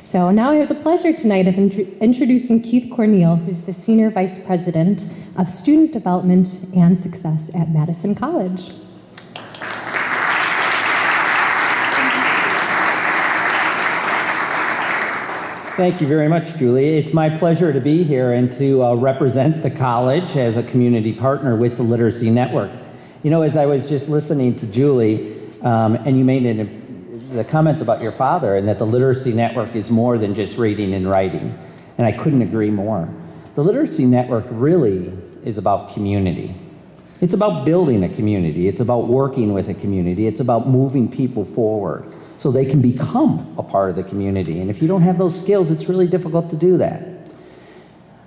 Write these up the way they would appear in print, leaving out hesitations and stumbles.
So now I have the pleasure tonight of introducing Keith Cornille, who's the Senior Vice President of Student Development and Success at Madison College. Thank you very much, Julie. It's my pleasure to be here and to represent the college as a community partner with the Literacy Network. You know, as I was just listening to Julie, and you made the comments about your father and that the Literacy Network is more than just reading and writing, and I couldn't agree more. The Literacy Network really is about community. It's about building a community. It's about working with a community. It's about moving people forward so they can become a part of the community. And if you don't have those skills, it's really difficult to do that.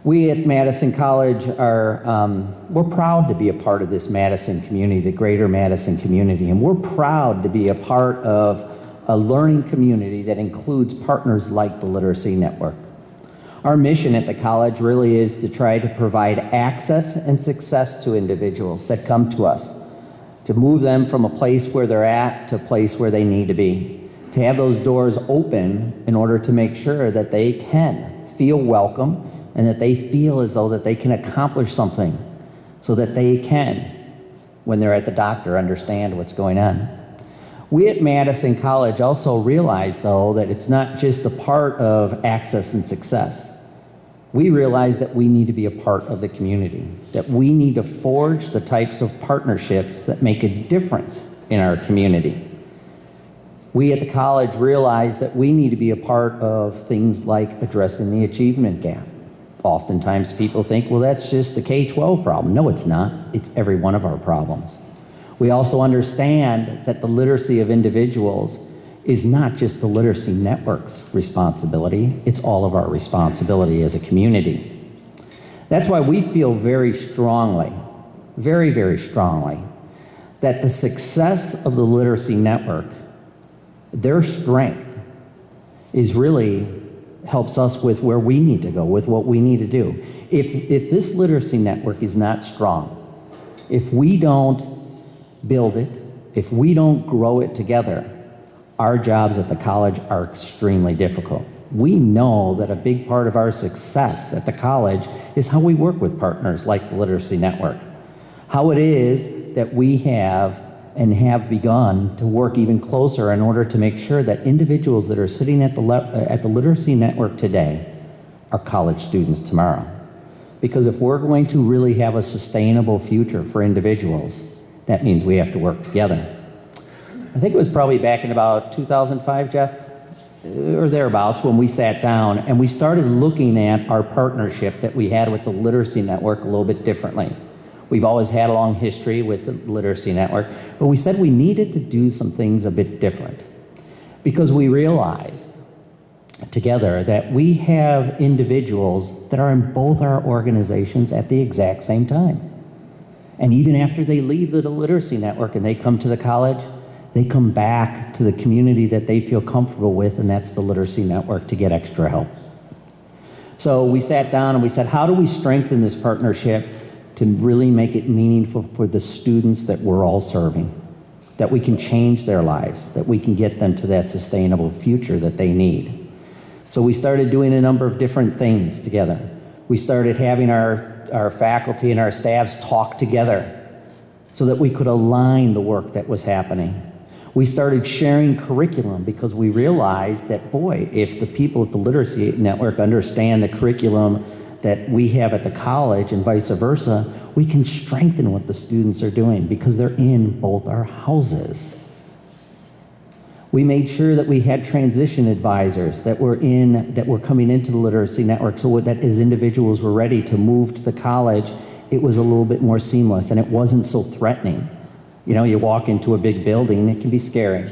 We at Madison College we're proud to be a part of this Madison community, the greater Madison community, and we're proud to be a part of a learning community that includes partners like the Literacy Network. Our mission at the college really is to try to provide access and success to individuals that come to us, to move them from a place where they're at to a place where they need to be, to have those doors open in order to make sure that they can feel welcome and that they feel as though that they can accomplish something so that they can, when they're at the doctor, understand what's going on. We at Madison College also realize, though, that it's not just a part of access and success. We realize that we need to be a part of the community, that we need to forge the types of partnerships that make a difference in our community. We at the college realize that we need to be a part of things like addressing the achievement gap. Oftentimes people think, well, that's just the K-12 problem. No, it's not. It's every one of our problems. We also understand that the literacy of individuals is not just the Literacy Network's responsibility, it's all of our responsibility as a community. That's why we feel very strongly, very, very strongly, that the success of the Literacy Network, their strength, is really helps us with where we need to go, with what we need to do. If this Literacy Network is not strong, if we don't build it, if we don't grow it together, our jobs at the college are extremely difficult. We know that a big part of our success at the college is how we work with partners like the Literacy Network. How it is that we have and have begun to work even closer in order to make sure that individuals that are sitting at the Literacy Network today are college students tomorrow. Because if we're going to really have a sustainable future for individuals, that means we have to work together. I think it was probably back in about 2005, Jeff, or thereabouts, when we sat down and we started looking at our partnership that we had with the Literacy Network a little bit differently. We've always had a long history with the Literacy Network, but we said we needed to do some things a bit different because we realized together that we have individuals that are in both our organizations at the exact same time. And even after they leave the Literacy Network and they come to the college, they come back to the community that they feel comfortable with, and that's the Literacy Network, to get extra help. So we sat down and we said, how do we strengthen this partnership to really make it meaningful for the students that we're all serving, that we can change their lives, that we can get them to that sustainable future that they need. So we started doing a number of different things together. We started having our faculty and our staffs talk together so that we could align the work that was happening. We started sharing curriculum because we realized that, boy, if the people at the Literacy Network understand the curriculum that we have at the college and vice versa, we can strengthen what the students are doing because they're in both our houses. We made sure that we had transition advisors that were coming into the Literacy Network so that as individuals were ready to move to the college, it was a little bit more seamless and it wasn't so threatening. You know, you walk into a big building, it can be scary.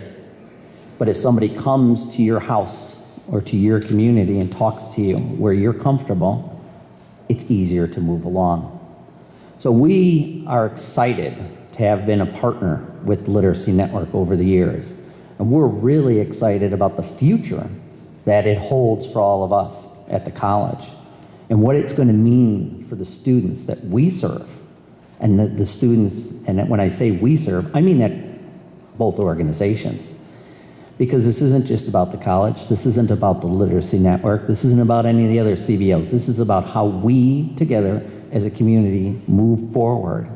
But if somebody comes to your house or to your community and talks to you where you're comfortable, it's easier to move along. So we are excited to have been a partner with the Literacy Network over the years. And we're really excited about the future that it holds for all of us at the college and what it's going to mean for the students that we serve. And the students, and when I say we serve, I mean that both organizations. Because this isn't just about the college. This isn't about the Literacy Network. This isn't about any of the other CBOs. This is about how we together as a community move forward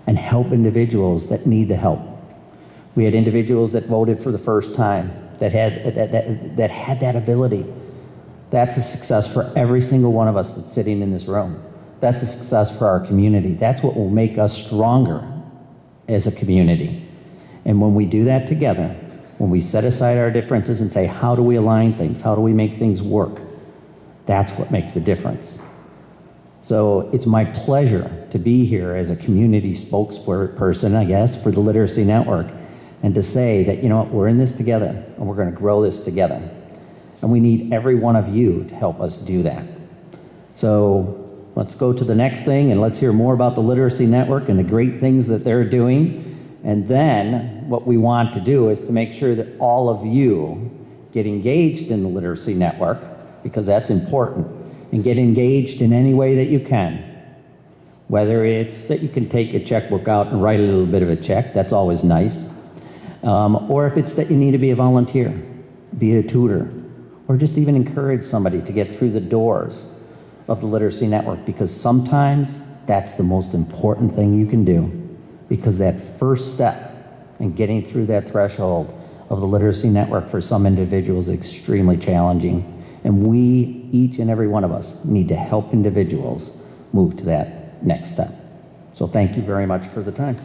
and help individuals that need the help. We had individuals that voted for the first time, that had that ability. That's a success for every single one of us that's sitting in this room. That's a success for our community. That's what will make us stronger as a community. And when we do that together, when we set aside our differences and say, how do we align things? How do we make things work? That's what makes a difference. So it's my pleasure to be here as a community spokesperson, I guess, for the Literacy Network, and to say that, you know what, we're in this together, and we're going to grow this together. And we need every one of you to help us do that. So let's go to the next thing, and let's hear more about the Literacy Network and the great things that they're doing. And then what we want to do is to make sure that all of you get engaged in the Literacy Network, because that's important, and get engaged in any way that you can. Whether it's that you can take a checkbook out and write a little bit of a check, that's always nice. Or if it's that you need to be a volunteer, be a tutor, or just even encourage somebody to get through the doors of the Literacy Network, because sometimes that's the most important thing you can do, because that first step in getting through that threshold of the Literacy Network for some individuals is extremely challenging, and we, each and every one of us, need to help individuals move to that next step. So thank you very much for the time.